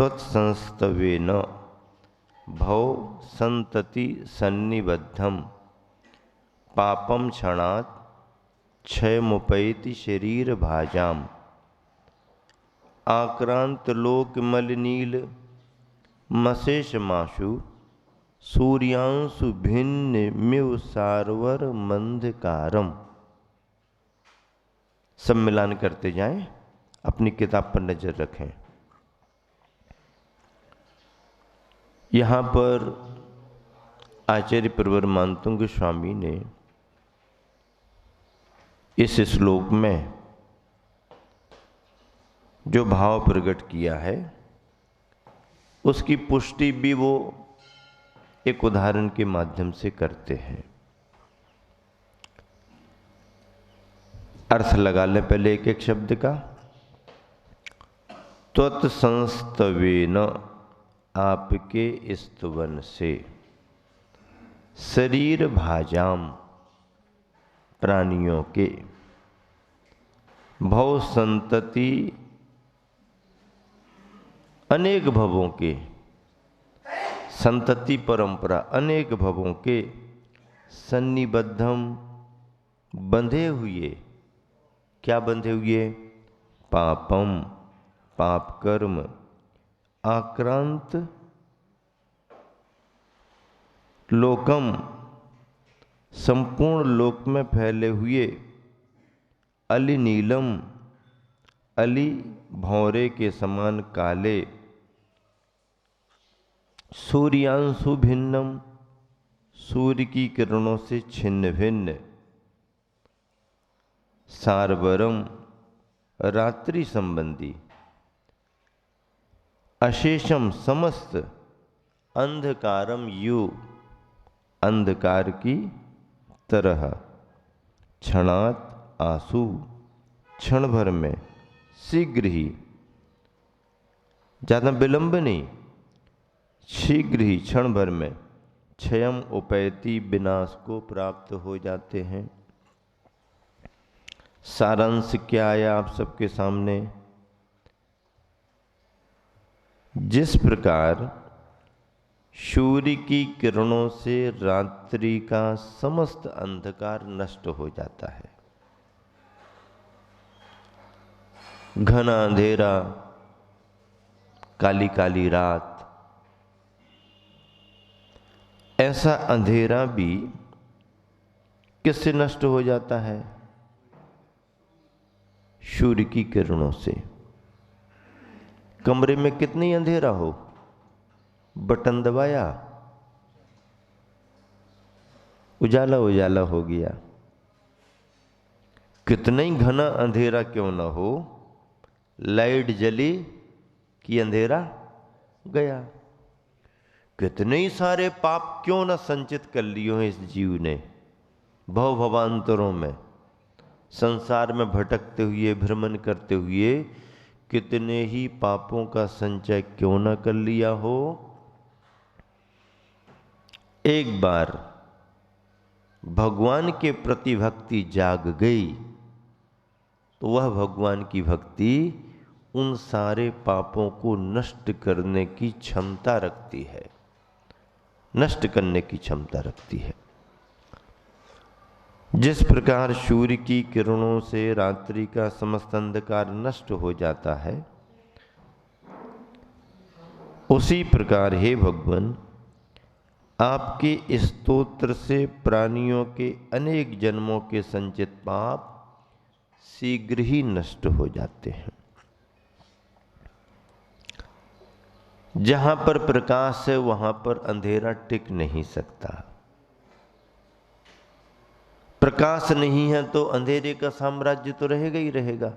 त्वत्संस्तवेन भव संतति सन्निबद्धम पापम क्षणात् क्षयमुपैति शरीर भाजाम आक्रांत लोक मलनील मशेषमाशु सूर्यांशु भिन्न मिव सारवर मंधकारम। सब मिलान करते जाएं, अपनी किताब पर नजर रखें। यहाँ पर आचार्य प्रवर मानतुंग स्वामी ने इस श्लोक में जो भाव प्रकट किया है उसकी पुष्टि भी वो एक उदाहरण के माध्यम से करते हैं। अर्थ लगा ले पहले एक एक शब्द का। त्वत्संस्तवेन, आपके स्तवन से, शरीर भाजाम, प्राणियों के, भव संतति, अनेक भवों के, संतति परंपरा अनेक भवों के, सन्निबद्धम, बंधे हुए। क्या बंधे हुए? पापम, पाप कर्म, आक्रांत लोकम, संपूर्ण लोक में फैले हुए, अली नीलम, अली भौरे के समान काले, सूर्यांशु भिन्नम, सूर्य की किरणों से छिन्न भिन्न, सारवरम, रात्रि संबंधी, अशेषम, समस्त, अंधकारम, यु, अंधकार की तरह, क्षणात्, आंसू, क्षण भर में, शीघ्र ही, ज्यादा विलंब नहीं, शीघ्र ही, क्षण भर में, क्षयम उपैति, विनाश को प्राप्त हो जाते हैं। सारांश क्या आया आप सबके सामने? जिस प्रकार सूर्य की किरणों से रात्रि का समस्त अंधकार नष्ट हो जाता है, घना अंधेरा, काली काली रात, ऐसा अंधेरा भी किससे नष्ट हो जाता है? सूर्य की किरणों से। कमरे में कितनी अंधेरा हो, बटन दबाया, उजाला उजाला हो गया। कितना ही घना अंधेरा क्यों ना हो, लाइट जली कि अंधेरा गया। कितने ही सारे पाप क्यों ना संचित कर लिए हो इस जीव ने, भव भवांतरों में, संसार में भटकते हुए, भ्रमण करते हुए, कितने ही पापों का संचय क्यों ना कर लिया हो, एक बार भगवान के प्रति भक्ति जाग गई तो वह भगवान की भक्ति उन सारे पापों को नष्ट करने की क्षमता रखती है, नष्ट करने की क्षमता रखती है। जिस प्रकार सूर्य की किरणों से रात्रि का समस्त अंधकार नष्ट हो जाता है, उसी प्रकार हे भगवान, आपके स्तोत्र से प्राणियों के अनेक जन्मों के संचित पाप शीघ्र ही नष्ट हो जाते हैं। जहां पर प्रकाश है वहां पर अंधेरा टिक नहीं सकता। प्रकाश नहीं है तो अंधेरे का साम्राज्य तो रहेगा ही रहेगा।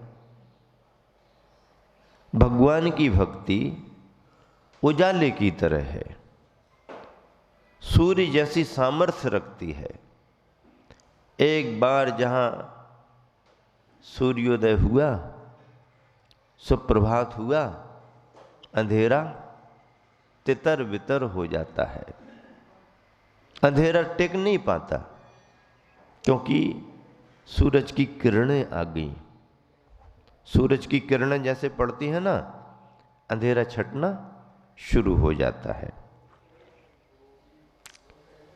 भगवान की भक्ति उजाले की तरह है, सूर्य जैसी सामर्थ्य रखती है। एक बार जहां सूर्योदय हुआ, सुप्रभात हुआ, अंधेरा तितर बितर हो जाता है। अंधेरा टिक नहीं पाता क्योंकि सूरज की किरणें आ गई। सूरज की किरणें जैसे पड़ती हैं ना, अंधेरा छटना शुरू हो जाता है।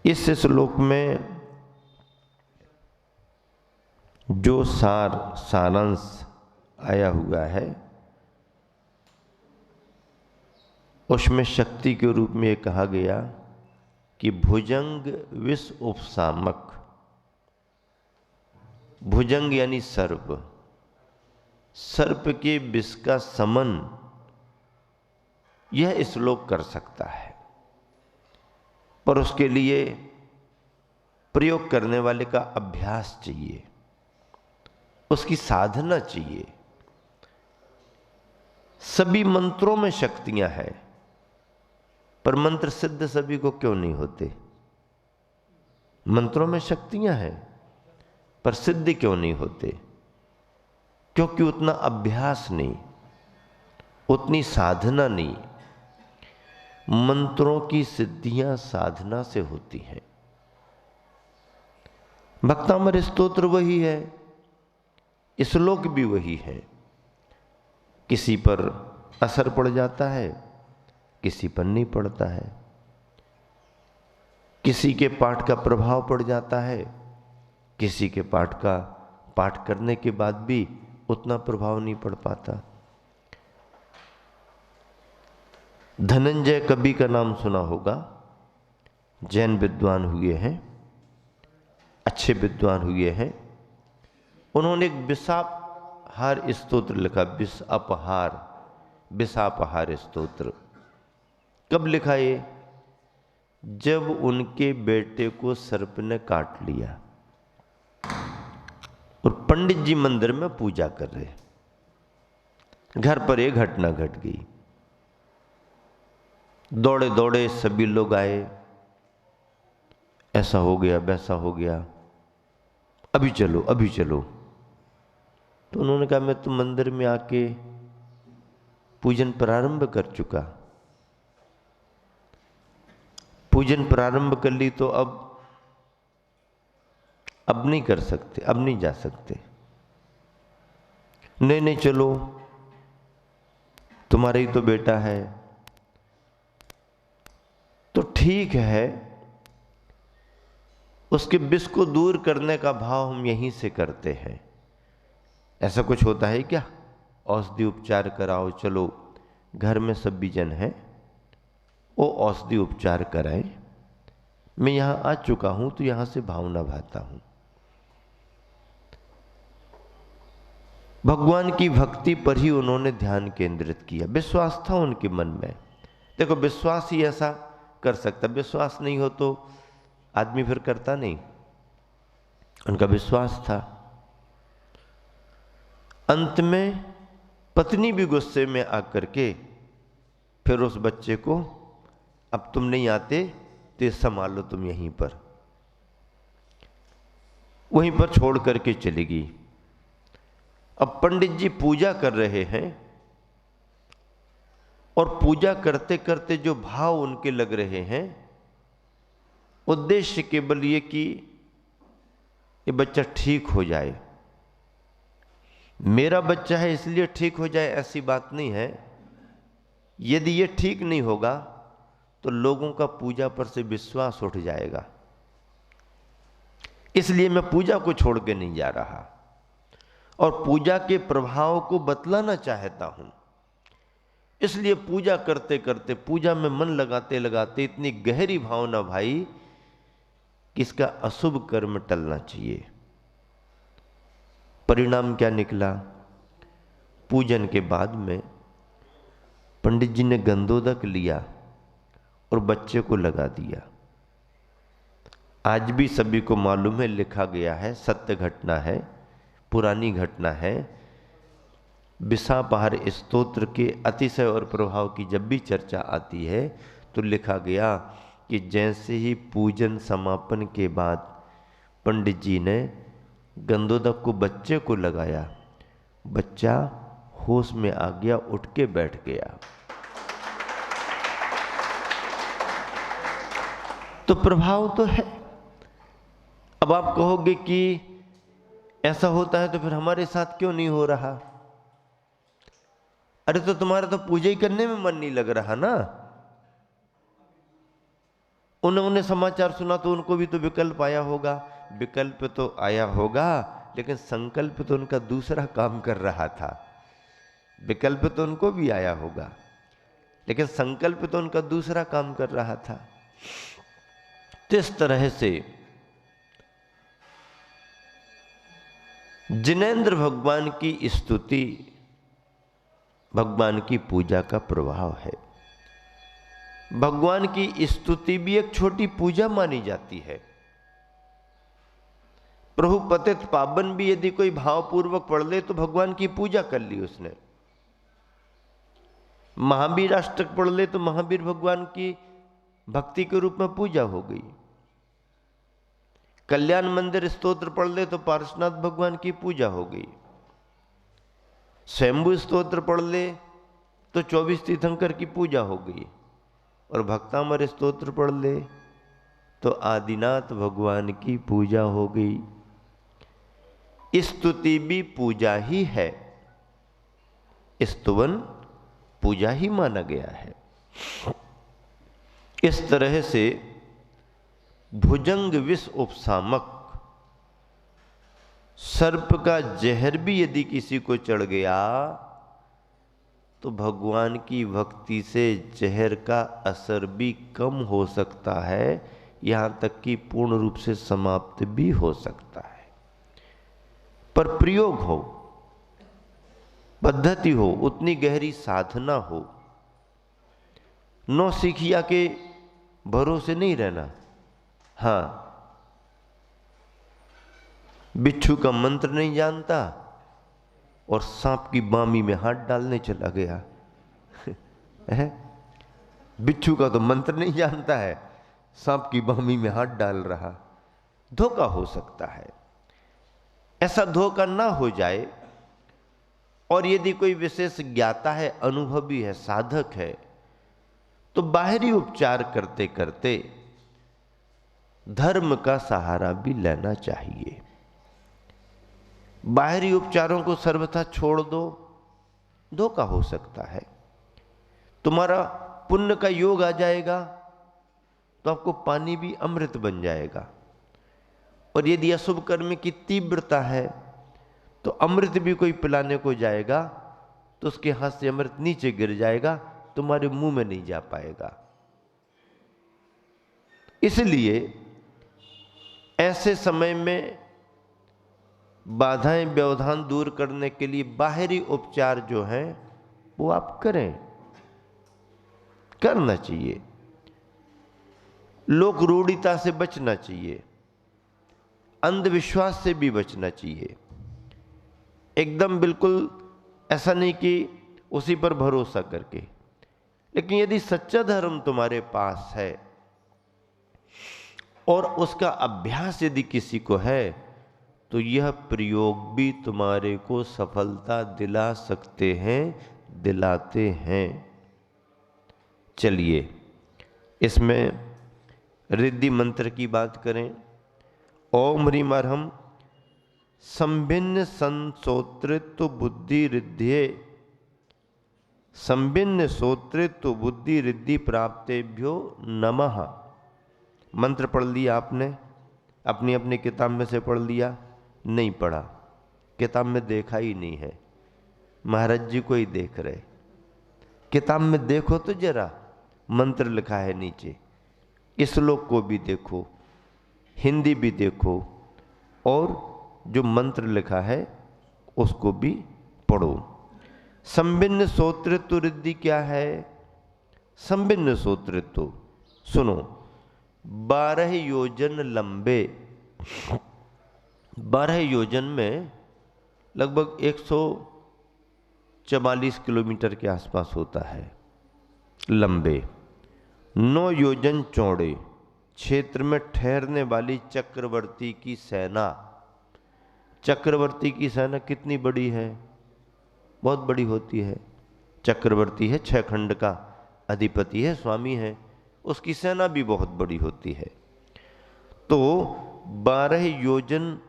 इस श्लोक में जो सारांश आया हुआ है उसमें शक्ति के रूप में कहा गया कि भुजंग विष उपशामक। भुजंग यानी सर्प, सर्प के विष का समन यह श्लोक कर सकता है, पर उसके लिए प्रयोग करने वाले का अभ्यास चाहिए, उसकी साधना चाहिए। सभी मंत्रों में शक्तियां हैं, पर मंत्र सिद्ध सभी को क्यों नहीं होते? मंत्रों में शक्तियां हैं पर सिद्ध क्यों नहीं होते? क्योंकि उतना अभ्यास नहीं, उतनी साधना नहीं। मंत्रों की सिद्धियां साधना से होती हैं। भक्तामर स्तोत्र वही है, श्लोक भी वही है। किसी पर असर पड़ जाता है, किसी पर नहीं पड़ता है। किसी के पाठ का प्रभाव पड़ जाता है, किसी के पाठ करने के बाद भी उतना प्रभाव नहीं पड़ पाता। धनंजय कवि का नाम सुना होगा, जैन विद्वान हुए हैं, अच्छे विद्वान हुए हैं। उन्होंने एक विषापहार स्तोत्र लिखा, विषापहार स्तोत्र। कब लिखा ये? जब उनके बेटे को सर्प ने काट लिया और पंडित जी मंदिर में पूजा कर रहे, घर पर एक घटना घट गई। दौड़े दौड़े सभी लोग आए, ऐसा हो गया, वैसा हो गया, अभी चलो अभी चलो। तो उन्होंने कहा मैं तो मंदिर में आके पूजन प्रारंभ कर चुका, पूजन प्रारंभ कर ली, तो अब नहीं कर सकते, अब नहीं जा सकते। नहीं नहीं चलो, तुम्हारा ही तो बेटा है। तो ठीक है, उसके विष को दूर करने का भाव हम यहीं से करते हैं। ऐसा कुछ होता है क्या? औषधि उपचार कराओ, चलो घर में सभी जन हैं, वो औषधि उपचार कराए। मैं यहां आ चुका हूं तो यहां से भावना भाता हूं। भगवान की भक्ति पर ही उन्होंने ध्यान केंद्रित किया, विश्वास था उनके मन में। देखो, विश्वास ही ऐसा कर सकता, विश्वास नहीं हो तो आदमी फिर करता नहीं। उनका विश्वास था। अंत में पत्नी भी गुस्से में आकर के फिर उस बच्चे को, अब तुम नहीं आते तो संभालो तुम यहीं पर, वहीं पर छोड़ करके चली गई। अब पंडित जी पूजा कर रहे हैं और पूजा करते करते जो भाव उनके लग रहे हैं, उद्देश्य केवल ये कि ये बच्चा ठीक हो जाए। मेरा बच्चा है इसलिए ठीक हो जाए, ऐसी बात नहीं है। यदि ये ठीक नहीं होगा तो लोगों का पूजा पर से विश्वास उठ जाएगा, इसलिए मैं पूजा को छोड़ के नहीं जा रहा और पूजा के प्रभाव को बतलाना चाहता हूं। इसलिए पूजा करते करते, पूजा में मन लगाते लगाते इतनी गहरी भावना भाई कि इसका अशुभ कर्म टलना चाहिए। परिणाम क्या निकला? पूजन के बाद में पंडित जी ने गंधोदक लिया और बच्चे को लगा दिया। आज भी सभी को मालूम है, लिखा गया है, सत्य घटना है, पुरानी घटना है। विषापहार स्तोत्र के अतिशय और प्रभाव की जब भी चर्चा आती है तो लिखा गया कि जैसे ही पूजन समापन के बाद पंडित जी ने गंधोदक को बच्चे को लगाया, बच्चा होश में आ गया, उठ के बैठ गया। तो प्रभाव तो है। अब आप कहोगे कि ऐसा होता है तो फिर हमारे साथ क्यों नहीं हो रहा? अरे तो तुम्हारा तो पूजा ही करने में मन नहीं लग रहा ना, उन्होंने समाचार सुना तो उनको भी तो विकल्प आया होगा, विकल्प तो आया होगा, लेकिन संकल्प तो उनका दूसरा काम कर रहा था। विकल्प तो उनको भी आया होगा, लेकिन संकल्प तो उनका दूसरा काम कर रहा था। तो इस तरह से जिनेंद्र भगवान की स्तुति भगवान की पूजा का प्रभाव है। भगवान की स्तुति भी एक छोटी पूजा मानी जाती है। प्रभु पतित पावन भी यदि कोई भावपूर्वक पढ़ ले तो भगवान की पूजा कर ली उसने। महावीर अष्टक पढ़ ले तो महावीर भगवान की भक्ति के रूप में पूजा हो गई। कल्याण मंदिर स्तोत्र पढ़ ले तो पार्श्वनाथ भगवान की पूजा हो गई। स्वयंभू स्तोत्र पढ़ ले तो 24 तीर्थंकर की पूजा हो गई। और भक्तामर स्तोत्र पढ़ ले तो आदिनाथ भगवान की पूजा हो गई। स्तुति भी पूजा ही है, स्तुवन पूजा ही माना गया है। इस तरह से भुजंग विष उपशामक, सर्प का जहर भी यदि किसी को चढ़ गया तो भगवान की भक्ति से जहर का असर भी कम हो सकता है, यहां तक कि पूर्ण रूप से समाप्त भी हो सकता है। पर प्रयोग हो, पद्धति हो, उतनी गहरी साधना हो, नौ सिखिया के भरोसे नहीं रहना। हाँ, बिच्छू का मंत्र नहीं जानता और सांप की बामी में हाथ डालने चला गया है? बिच्छू का तो मंत्र नहीं जानता है, सांप की बामी में हाथ डाल रहा, धोखा हो सकता है। ऐसा धोखा ना हो जाए। और यदि कोई विशेष ज्ञाता है, अनुभवी है, साधक है, तो बाहरी उपचार करते करते धर्म का सहारा भी लेना चाहिए। बाहरी उपचारों को सर्वथा छोड़ दो, धोखा हो सकता है। तुम्हारा पुण्य का योग आ जाएगा तो आपको पानी भी अमृत बन जाएगा। और यदि अशुभ कर्म की तीव्रता है तो अमृत भी कोई पिलाने को जाएगा तो उसके हाथ से अमृत नीचे गिर जाएगा, तुम्हारे मुंह में नहीं जा पाएगा। इसलिए ऐसे समय में बाधाएं व्यवधान दूर करने के लिए बाहरी उपचार जो है वो आप करें, करना चाहिए। लोक रूढ़िता से बचना चाहिए, अंधविश्वास से भी बचना चाहिए। एकदम बिल्कुल ऐसा नहीं कि उसी पर भरोसा करके, लेकिन यदि सच्चा धर्म तुम्हारे पास है और उसका अभ्यास यदि किसी को है तो यह प्रयोग भी तुम्हारे को सफलता दिला सकते हैं, दिलाते हैं। चलिए इसमें रिद्धि मंत्र की बात करें। ओम ह्रीम अर्हम संभिन्न संसोत्रित्व बुद्धि रिद्धे संभिन्न सोत्रित्व बुद्धि रिद्धि प्राप्तेभ्यो नमः। मंत्र पढ़ लिया आपने, अपनी अपनी किताब में से पढ़ लिया? नहीं पढ़ा, किताब में देखा ही नहीं है, महाराज जी को ही देख रहे। किताब में देखो तो जरा, मंत्र लिखा है नीचे, इस श्लोक को भी देखो, हिंदी भी देखो, और जो मंत्र लिखा है उसको भी पढ़ो। संभिन्न सोत्रित्व रिद्धि क्या है? संभिन्न सोत्रित्व सुनो, 12 योजन लंबे, 12 योजन में लगभग 144 किलोमीटर के आसपास होता है लंबे, 9 योजन चौड़े क्षेत्र में ठहरने वाली चक्रवर्ती की सेना। चक्रवर्ती की सेना कितनी बड़ी है? बहुत बड़ी होती है। चक्रवर्ती है, 6 खंड का अधिपति है, स्वामी है, उसकी सेना भी बहुत बड़ी होती है। तो 12 योजन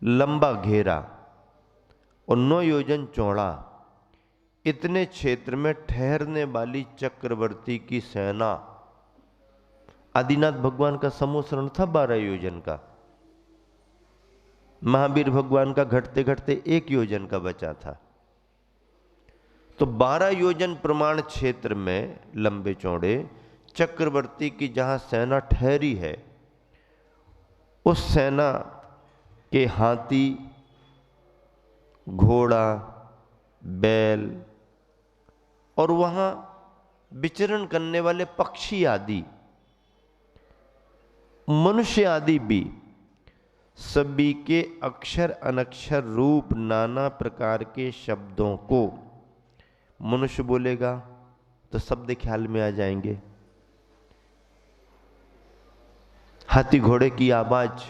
लंबा घेरा और 9 योजन चौड़ा, इतने क्षेत्र में ठहरने वाली चक्रवर्ती की सेना आदिनाथ भगवान का समूह था 12 योजन का, महावीर भगवान का घटते घटते 1 योजन का बचा था। तो 12 योजन प्रमाण क्षेत्र में लंबे चौड़े चक्रवर्ती की जहां सेना ठहरी है, उस सेना के हाथी, घोड़ा, बैल और वहां विचरण करने वाले पक्षी आदि, मनुष्य आदि भी, सभी के अक्षर अनक्षर रूप नाना प्रकार के शब्दों को मनुष्य बोलेगा तो शब्द ख्याल में आ जाएंगे। हाथी घोड़े की आवाज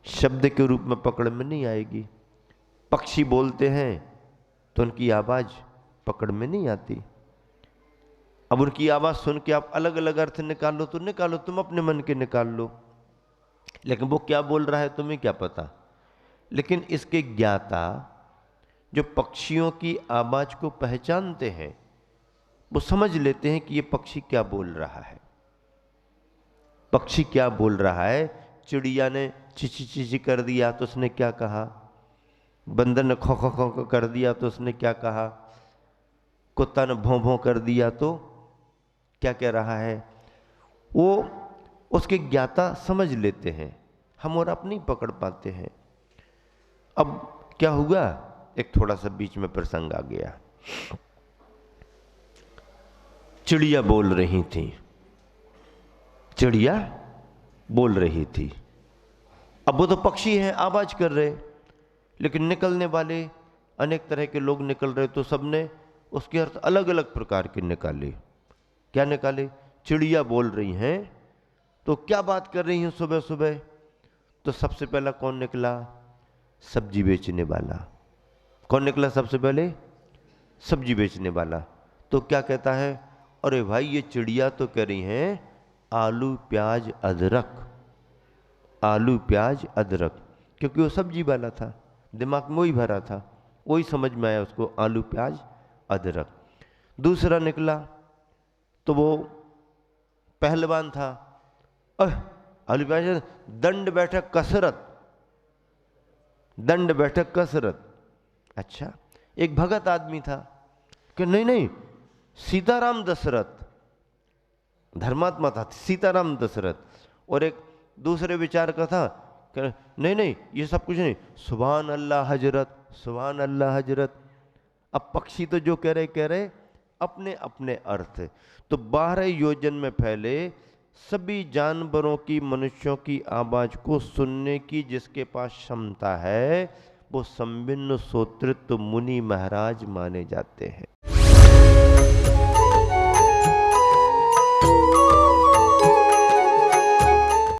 शब्द के रूप में पकड़ में नहीं आएगी। पक्षी बोलते हैं तो उनकी आवाज पकड़ में नहीं आती। अब उनकी आवाज सुन के आप अलग अलग अर्थ निकालो तो निकालो, तुम अपने मन के निकाल लो, लेकिन वो क्या बोल रहा है तुम्हें क्या पता। लेकिन इसके ज्ञाता जो पक्षियों की आवाज को पहचानते हैं, वो समझ लेते हैं कि ये पक्षी क्या बोल रहा है। पक्षी क्या बोल रहा है? चिड़िया ने चिची चिची कर दिया तो उसने क्या कहा, बंदर ने खो खो खो कर दिया तो उसने क्या कहा, कुत्ता ने भौं भौं कर दिया तो क्या कह रहा है, वो उसके ज्ञाता समझ लेते हैं, हम और आप नहीं पकड़ पाते हैं। अब क्या हुआ, एक थोड़ा सा बीच में प्रसंग आ गया। चिड़िया बोल रही थी, चिड़िया बोल रही थी। अब वो तो पक्षी हैं, आवाज कर रहे, लेकिन निकलने वाले अनेक तरह के लोग निकल रहे, तो सबने उसके अर्थ अलग अलग प्रकार के निकाले। क्या निकाले? चिड़िया बोल रही हैं तो क्या बात कर रही हैं सुबह सुबह? तो सबसे पहला कौन निकला? सब्जी बेचने वाला। कौन निकला सबसे पहले? सब्जी बेचने वाला। तो क्या कहता है, अरे भाई ये चिड़िया तो कह रही हैं आलू प्याज अदरक, आलू प्याज अदरक, क्योंकि वो सब्जी वाला था, दिमाग में वही भरा था, वही समझ में आया उसको, आलू प्याज अदरक। दूसरा निकला तो वो पहलवान था, आलू प्याज, दंड बैठक कसरत, दंड बैठक कसरत। अच्छा, एक भगत आदमी था कि नहीं नहीं सीताराम दशरथ, धर्मात्मा था सीताराम दशरथ। और एक दूसरे विचार का था कि नहीं नहीं ये सब कुछ नहीं, सुभान अल्लाह हजरत, सुभान अल्लाह हजरत। अब पक्षी तो जो कह रहे अपने अपने अर्थ। तो 12 योजन में फैले सभी जानवरों की, मनुष्यों की आवाज को सुनने की जिसके पास क्षमता है, वो संबिन्न श्रोतृत्व मुनि महाराज माने जाते हैं।